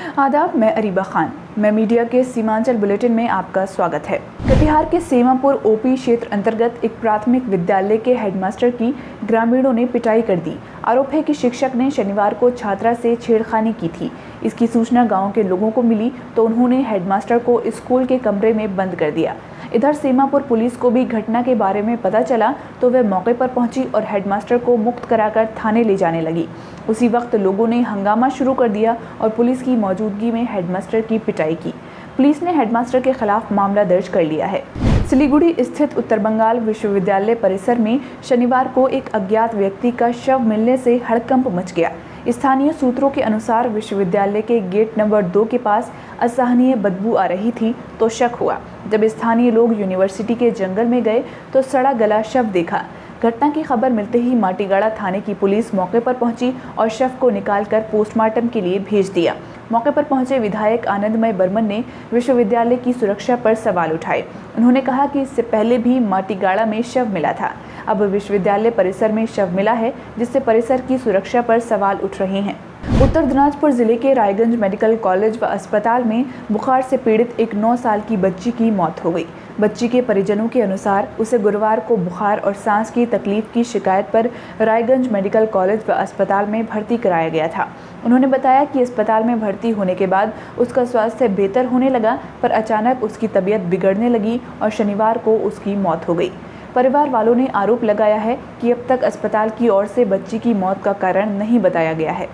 आदाब, मैं अरीबा खान। मैं मीडिया के सीमांचल बुलेटिन में आपका स्वागत है। कटिहार के सेमापुर ओपी क्षेत्र अंतर्गत एक प्राथमिक विद्यालय के हेडमास्टर की ग्रामीणों ने पिटाई कर दी। आरोप है कि शिक्षक ने शनिवार को छात्रा से छेड़खानी की थी। इसकी सूचना गांव के लोगों को मिली तो उन्होंने हेडमास्टर को स्कूल के कमरे में बंद कर दिया। इधर सेमापुर पुलिस को भी घटना के बारे में पता चला तो वह मौके पर पहुंची और हेडमास्टर को मुक्त कराकर थाने ले जाने लगी। उसी वक्त लोगों ने हंगामा शुरू कर दिया और पुलिस की मौजूदगी में हेडमास्टर की पिटाई की। पुलिस ने हेडमास्टर के खिलाफ मामला दर्ज कर लिया है। सिलीगुड़ी स्थित उत्तर बंगाल विश्वविद्यालय परिसर में शनिवार को एक अज्ञात व्यक्ति का शव मिलने से हड़कंप मच गया। स्थानीय सूत्रों के अनुसार विश्वविद्यालय के गेट नंबर 2 के पास असहनीय बदबू आ रही थी तो शक हुआ। जब स्थानीय लोग यूनिवर्सिटी के जंगल में गए तो सड़ा गला शव देखा। घटना की खबर मिलते ही माटीगाड़ा थाने की पुलिस मौके पर पहुंची और शव को निकालकर पोस्टमार्टम के लिए भेज दिया। मौके पर पहुंचे विधायक आनंदमय बर्मन ने विश्वविद्यालय की सुरक्षा पर सवाल उठाए। उन्होंने कहा कि इससे पहले भी माटीगाड़ा में शव मिला था। अब विश्वविद्यालय परिसर में शव मिला है, जिससे परिसर की सुरक्षा पर सवाल उठ रहे हैं। उत्तर दिनाजपुर जिले के रायगंज मेडिकल कॉलेज व अस्पताल में बुखार से पीड़ित एक 9 साल की बच्ची की मौत हो गई। बच्ची के परिजनों के अनुसार उसे गुरुवार को बुखार और सांस की तकलीफ की शिकायत पर रायगंज मेडिकल कॉलेज व अस्पताल में भर्ती कराया गया था। उन्होंने बताया कि अस्पताल में भर्ती होने के बाद उसका स्वास्थ्य बेहतर होने लगा, पर अचानक उसकी तबीयत बिगड़ने लगी और शनिवार को उसकी मौत हो गई। परिवार वालों ने आरोप लगाया है कि अब तक अस्पताल की ओर से बच्ची की मौत का कारण नहीं बताया गया है।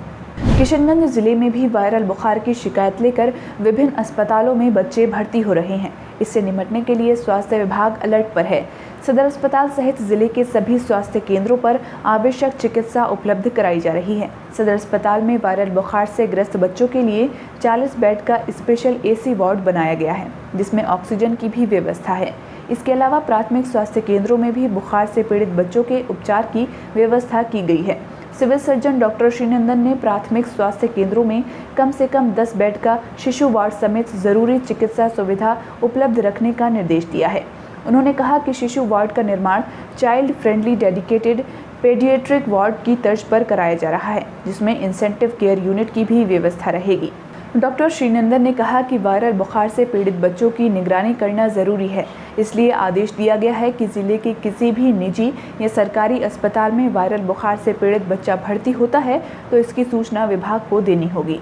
किशनगंज जिले में भी वायरल बुखार की शिकायत लेकर विभिन्न अस्पतालों में बच्चे भर्ती हो रहे हैं। इससे निपटने के लिए स्वास्थ्य विभाग अलर्ट पर है। सदर अस्पताल सहित जिले के सभी स्वास्थ्य केंद्रों पर आवश्यक चिकित्सा उपलब्ध कराई जा रही है। सदर अस्पताल में वायरल बुखार से ग्रस्त बच्चों के लिए 40 बेड का स्पेशल AC वार्ड बनाया गया है, जिसमें ऑक्सीजन की भी व्यवस्था है। इसके अलावा प्राथमिक स्वास्थ्य केंद्रों में भी बुखार से पीड़ित बच्चों के उपचार की व्यवस्था की गई है। सिविल सर्जन डॉक्टर श्रीनंदन ने प्राथमिक स्वास्थ्य केंद्रों में कम से कम 10 बेड का शिशु वार्ड समेत जरूरी चिकित्सा सुविधा उपलब्ध रखने का निर्देश दिया है। उन्होंने कहा कि शिशु वार्ड का निर्माण child friendly dedicated paediatric ward की तर्ज पर कराया जा रहा है, जिसमें इंसेंटिव केयर यूनिट की भी व्यवस्था रहेगी। डॉक्टर श्रीनंदन ने कहा कि वायरल बुखार से पीड़ित बच्चों की निगरानी करना ज़रूरी है, इसलिए आदेश दिया गया है कि ज़िले के किसी भी निजी या सरकारी अस्पताल में वायरल बुखार से पीड़ित बच्चा भर्ती होता है तो इसकी सूचना विभाग को देनी होगी।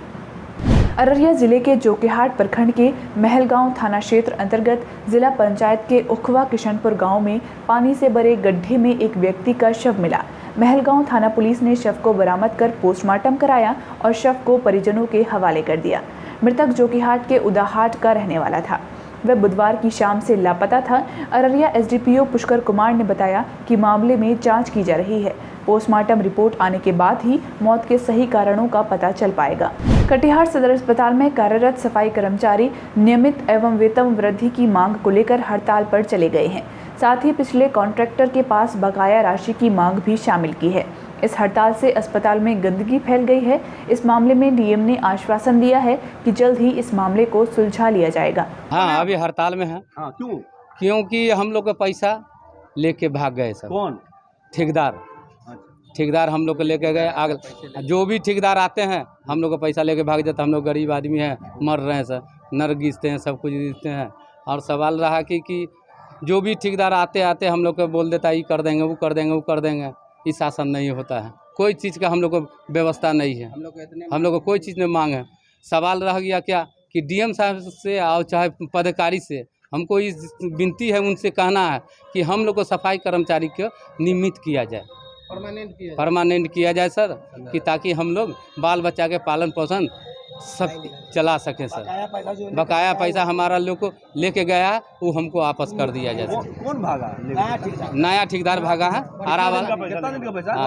अररिया जिले के जोकीहाट प्रखंड के महलगांव थाना क्षेत्र अंतर्गत जिला पंचायत के उखवा किशनपुर गांव में पानी से भरे गड्ढे में एक व्यक्ति का शव मिला। महलगांव थाना पुलिस ने शव को बरामद कर पोस्टमार्टम कराया और शव को परिजनों के हवाले कर दिया। मृतक जोकीहाट के उदाहाट का रहने वाला था। वह बुधवार की शाम से लापता था। अररिया SDPO पुष्कर कुमार ने बताया कि मामले में जांच की जा रही है। पोस्टमार्टम रिपोर्ट आने के बाद ही मौत के सही कारणों का पता चल पाएगा। कटिहार सदर अस्पताल में कार्यरत सफाई कर्मचारी नियमित एवं वेतन वृद्धि की मांग को लेकर हड़ताल पर चले गए हैं। साथ ही पिछले कॉन्ट्रैक्टर के पास बकाया राशि की मांग भी शामिल की है। इस हड़ताल से अस्पताल में गंदगी फैल गई है। इस मामले में डीएम ने आश्वासन दिया है कि जल्द ही इस मामले को सुलझा लिया जाएगा। हाँ, अभी हड़ताल में है। हाँ, क्यों? क्योंकि हम लोग का पैसा लेके भाग गए सब। कौन? ठेकेदार हम लोग को लेके गए। आग जो भी ठेकेदार आते हैं हम लोग का पैसा लेके भाग जाते। हम लोग गरीब आदमी हैं, मर रहे हैं सर, नर घींचते हैं, सब कुछ घींचते हैं। और सवाल रहा कि जो भी ठेकेदार आते हम लोग को बोल देता है ये कर देंगे, वो कर देंगे, वो कर देंगे। ये शासन नहीं होता है। कोई चीज़ का हम लोग को व्यवस्था नहीं है। हम लोग को कोई चीज़ में मांग है। सवाल रह गया क्या कि डीएम साहब से और चाहे पदाधिकारी से हमको इस विनती है, उनसे कहना है कि हम लोग को सफाई कर्मचारी को नियमित किया जाए, परमानेंट किया जाए सर, कि ताकि हम लोग बाल बच्चा के पालन पोषण सब चला सकें सर। बकाया पैसा हमारा लोग को लेके गया है, वो हमको वापस कर दिया जाए सर। कौन भागा? नया ठेकेदार भागा है। आरा वाला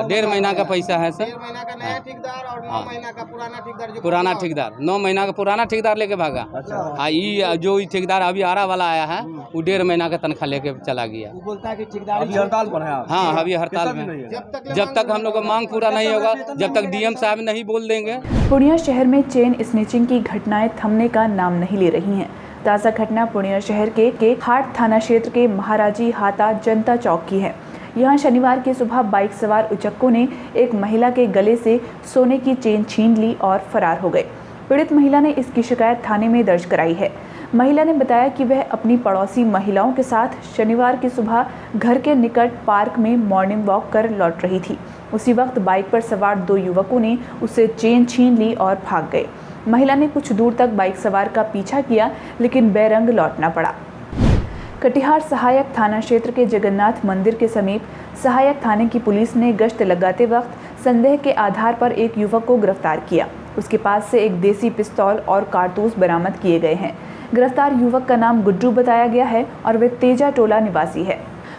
1.5 महीना का पैसा है सर। 1.5 महीना का नया ठेकेदार और 9 महीना का पुराना ठेकेदार। पुराना ठेकेदार 9 महीना का पुराना ठेकेदार लेके भागा। ये जो ठेकेदार अभी आरा वाला आया है वो 1.5 महीना का तनख्वाह लेके चला गया। बोलता है कि ठेकेदार अभी हड़ताल पर है। हाँ, अभी हड़ताल में। जब तक हम लोग का मांग पूरा नहीं होगा, जब तक डीएम साहब नहीं बोल देंगे। पूर्णिया शहर में चेन स्नैचिंग की घटनाएं थमने का नाम नहीं ले रही हैं। ताज़ा घटना पूर्णिया शहर के हाट थाना क्षेत्र के महाराजी हाता जनता चौक की है। यहाँ शनिवार की सुबह बाइक सवार उचक्कों ने एक महिला के गले से सोने की चेन छीन ली और फरार हो गए। पीड़ित महिला ने इसकी शिकायत थाने में दर्ज कराई है। महिला ने बताया कि वह अपनी पड़ोसी महिलाओं के साथ शनिवार की सुबह घर के निकट पार्क में मॉर्निंग वॉक कर लौट रही थी। उसी वक्त बाइक पर सवार 2 युवकों ने उससे चेन छीन ली और भाग गए। महिला ने कुछ दूर तक बाइक सवार का पीछा किया, लेकिन बेरंग लौटना पड़ा। कटिहार सहायक थाना क्षेत्र के जगन्नाथ मंदिर के समीप सहायक थाने की पुलिस ने गश्त लगाते वक्त संदेह के आधार पर एक युवक को गिरफ्तार किया। उसके पास से एक देसी पिस्तौल और कारतूस बरामद किए गए हैं। गिरफ्तार युवक का नाम गुड्डू बताया गया है और वह तेजा टोला निवासी है।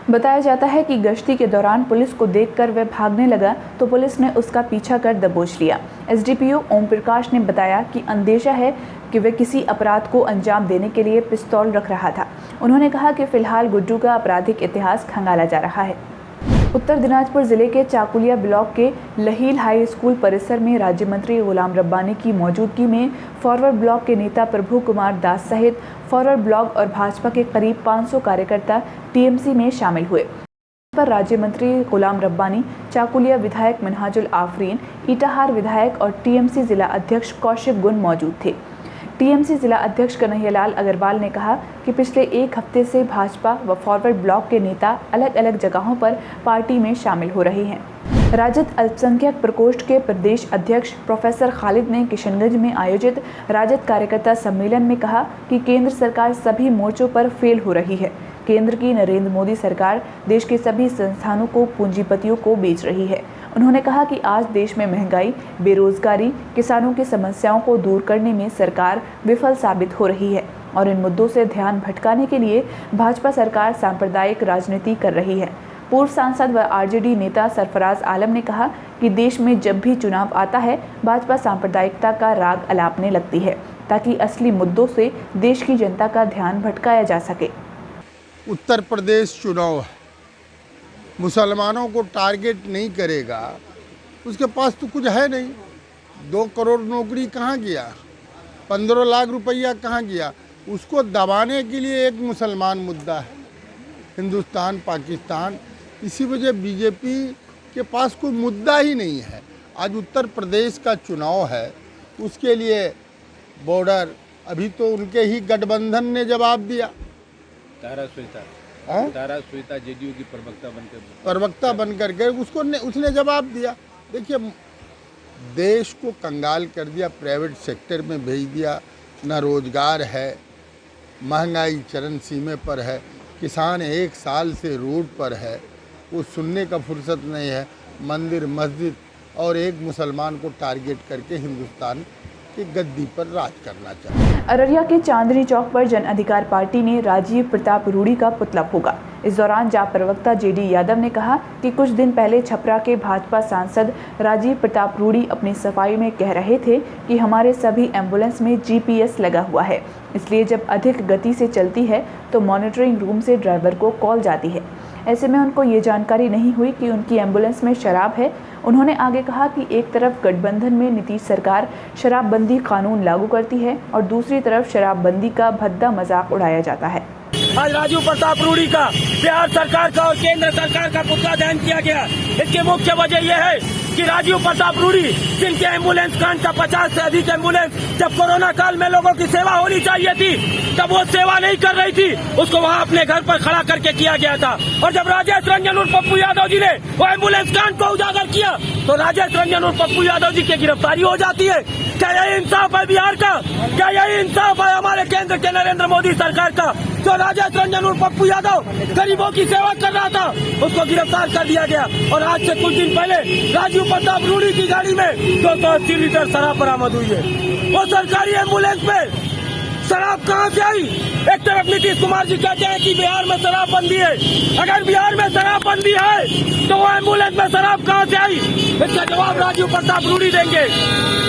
बताया जाता है कि गश्ती के दौरान पुलिस को देखकर वह भागने लगा तो पुलिस ने उसका पीछा कर दबोच लिया। एसडीपीओ ओम प्रकाश ने बताया कि अंदेशा है कि वह किसी अपराध को अंजाम देने के लिए पिस्तौल रख रहा था। उन्होंने कहा कि फिलहाल गुड्डू का आपराधिक इतिहास खंगाला जा रहा है। उत्तर दिनाजपुर जिले के चाकुलिया ब्लॉक के लहील हाई स्कूल परिसर में राज्य मंत्री गुलाम रब्बानी की मौजूदगी में फॉरवर्ड ब्लॉक के नेता प्रभु कुमार दास सहित फॉरवर्ड ब्लॉक और भाजपा के करीब 500 कार्यकर्ता टीएमसी में शामिल हुए। पर राज्य मंत्री गुलाम रब्बानी, चाकुलिया विधायक मिनहाजुल आफरीन, इटाहार विधायक और टीएमसी जिला अध्यक्ष कौशिक गुन मौजूद थे। टीएमसी जिला अध्यक्ष कन्हैयालाल अग्रवाल ने कहा कि पिछले 1 हफ्ते से भाजपा व फॉरवर्ड ब्लॉक के नेता अलग अलग जगहों पर पार्टी में शामिल हो रहे हैं। राजद अल्पसंख्यक प्रकोष्ठ के प्रदेश अध्यक्ष प्रोफेसर खालिद ने किशनगंज में आयोजित राजद कार्यकर्ता सम्मेलन में कहा कि केंद्र सरकार सभी मोर्चों पर फेल हो रही है। केंद्र की नरेंद्र मोदी सरकार देश के सभी संस्थानों को पूंजीपतियों को बेच रही है। उन्होंने कहा कि आज देश में महंगाई, बेरोजगारी, किसानों की समस्याओं को दूर करने में सरकार विफल साबित हो रही है और इन मुद्दों से ध्यान भटकाने के लिए भाजपा सरकार सांप्रदायिक राजनीति कर रही है। पूर्व सांसद व आरजेडी नेता सरफराज आलम ने कहा कि देश में जब भी चुनाव आता है, भाजपा सांप्रदायिकता का राग अलापने लगती है ताकि असली मुद्दों से देश की जनता का ध्यान भटकाया जा सके। उत्तर प्रदेश चुनाव है, मुसलमानों को टारगेट नहीं करेगा, उसके पास तो कुछ है नहीं। 2 करोड़ नौकरी कहाँ गया, 15 लाख रुपया कहाँ गया? उसको दबाने के लिए एक मुसलमान मुद्दा है, हिंदुस्तान पाकिस्तान। इसी वजह बीजेपी के पास कोई मुद्दा ही नहीं है। आज उत्तर प्रदेश का चुनाव है, उसके लिए बॉर्डर अभी तो उनके ही गठबंधन ने जवाब दिया। तारा सुनीता जेडीयू की प्रवक्ता बनकर के उसने जवाब दिया। देखिए, देश को कंगाल कर दिया, प्राइवेट सेक्टर में भेज दिया, न रोजगार है, महंगाई चरम सीमे पर है, किसान 1 साल से रोड पर है, वो सुनने का फुर्सत नहीं है। मंदिर मस्जिद और एक मुसलमान को टारगेट करके हिंदुस्तान की गद्दी पर राज करना चाहिए। अररिया के चांदनी चौक पर जन अधिकार पार्टी ने राजीव प्रताप रूड़ी का पुतला फूंका। इस दौरान जाप प्रवक्ता जेडी यादव ने कहा कि कुछ दिन पहले छपरा के भाजपा सांसद राजीव प्रताप रूड़ी अपनी सफाई में कह रहे थे कि हमारे सभी एम्बुलेंस में जीपीएस लगा हुआ है, इसलिए जब अधिक गति से चलती है तो मॉनिटरिंग रूम से ड्राइवर को कॉल जाती है। ऐसे में उनको ये जानकारी नहीं हुई कि उनकी एम्बुलेंस में शराब है। उन्होंने आगे कहा कि एक तरफ गठबंधन में नीतीश सरकार शराबबंदी कानून लागू करती है और दूसरी तरफ शराबबंदी का भद्दा मजाक उड़ाया जाता है। आज राजीव प्रताप रूड़ी का बिहार सरकार का और केंद्र सरकार का पुतला दहन किया गया। इसकी मुख्य वजह यह है कि राजीव प्रताप रूड़ी, जिनके एम्बुलेंस कांड का 50 से अधिक एम्बुलेंस जब कोरोना काल में लोगों की सेवा होनी चाहिए थी, तब वो सेवा नहीं कर रही थी, उसको वहाँ अपने घर पर खड़ा करके किया गया था। और जब राजेश रंजन और पप्पू यादव जी ने वो एम्बुलेंस कांड को उजागर किया तो राजेश रंजन और पप्पू यादव जी की गिरफ्तारी हो जाती है। क्या यही इंसाफ है बिहार का? क्या यही इंसाफ है हमारे केंद्र के नरेंद्र मोदी सरकार का? जो राजेश रंजन और पप्पू यादव गरीबों की सेवा कर रहा था, उसको गिरफ्तार कर दिया गया। और आज से कुछ दिन पहले राजीव प्रताप रूड़ी की गाड़ी में 280 लीटर शराब बरामद हुई है। वो सरकारी एम्बुलेंस में शराब कहाँ से आई? एक तरफ नीतीश कुमार जी कहते हैं कि बिहार में शराबबंदी है। अगर बिहार में शराबबंदी है तो वो एम्बुलेंस में शराब कहाँ से आई? इसका जवाब राजीव प्रताप रूड़ी देंगे,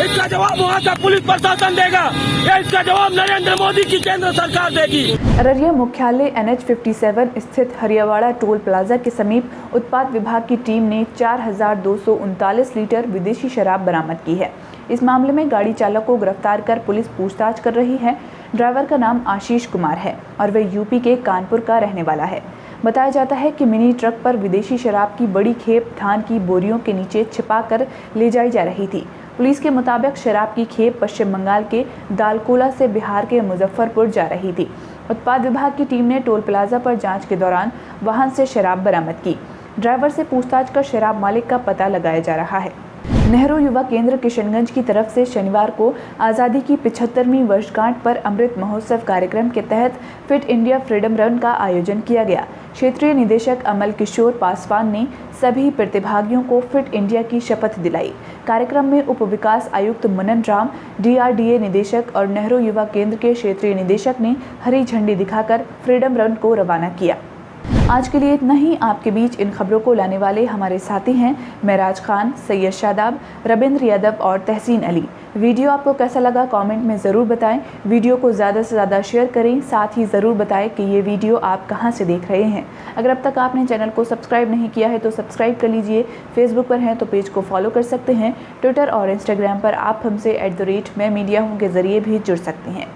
इसका जवाब वहाँ का पुलिस प्रशासन देगा, या इसका जवाब नरेंद्र मोदी की केंद्र सरकार देगी। अररिया मुख्यालय NH 57 स्थित हरियावाड़ा टोल प्लाजा के समीप उत्पाद विभाग की टीम ने 4239 लीटर विदेशी शराब बरामद की है। इस मामले में गाड़ी चालक को गिरफ्तार कर पुलिस पूछताछ कर रही है। ड्राइवर का नाम आशीष कुमार है और वह यूपी के कानपुर का रहने वाला है। बताया जाता है कि मिनी ट्रक पर विदेशी शराब की बड़ी खेप धान की बोरियों के नीचे छिपा कर ले जाई जा रही थी। पुलिस के मुताबिक शराब की खेप पश्चिम बंगाल के दालकोला से बिहार के मुजफ्फरपुर जा रही थी। उत्पाद विभाग की टीम ने टोल प्लाजा पर जांच के दौरान वाहन से शराब बरामद की। ड्राइवर से पूछताछ कर शराब मालिक का पता लगाया जा रहा है। नेहरू युवा केंद्र किशनगंज की तरफ से शनिवार को आज़ादी की 75वीं वर्षगांठ पर अमृत महोत्सव कार्यक्रम के तहत फिट इंडिया फ्रीडम रन का आयोजन किया गया। क्षेत्रीय निदेशक अमल किशोर पासवान ने सभी प्रतिभागियों को फिट इंडिया की शपथ दिलाई। कार्यक्रम में उप विकास आयुक्त मनन राम, DRDA निदेशक और नेहरू युवा केंद्र के क्षेत्रीय निदेशक ने हरी झंडी दिखाकर फ्रीडम रन को रवाना किया। आज के लिए इतना ही। आपके बीच इन खबरों को लाने वाले हमारे साथी हैं महराज खान, सैयद शादाब, रविंद्र यादव और तहसीन अली। वीडियो आपको कैसा लगा कमेंट में ज़रूर बताएं। वीडियो को ज़्यादा से ज़्यादा शेयर करें। साथ ही ज़रूर बताएं कि ये वीडियो आप कहां से देख रहे हैं। अगर अब तक आपने चैनल को सब्सक्राइब नहीं किया है तो सब्सक्राइब कर लीजिए। फेसबुक पर हैं तो पेज को फॉलो कर सकते हैं। ट्विटर और इंस्टाग्राम पर आप हमसे @मैं मीडिया हूं के ज़रिए भी जुड़ सकते हैं।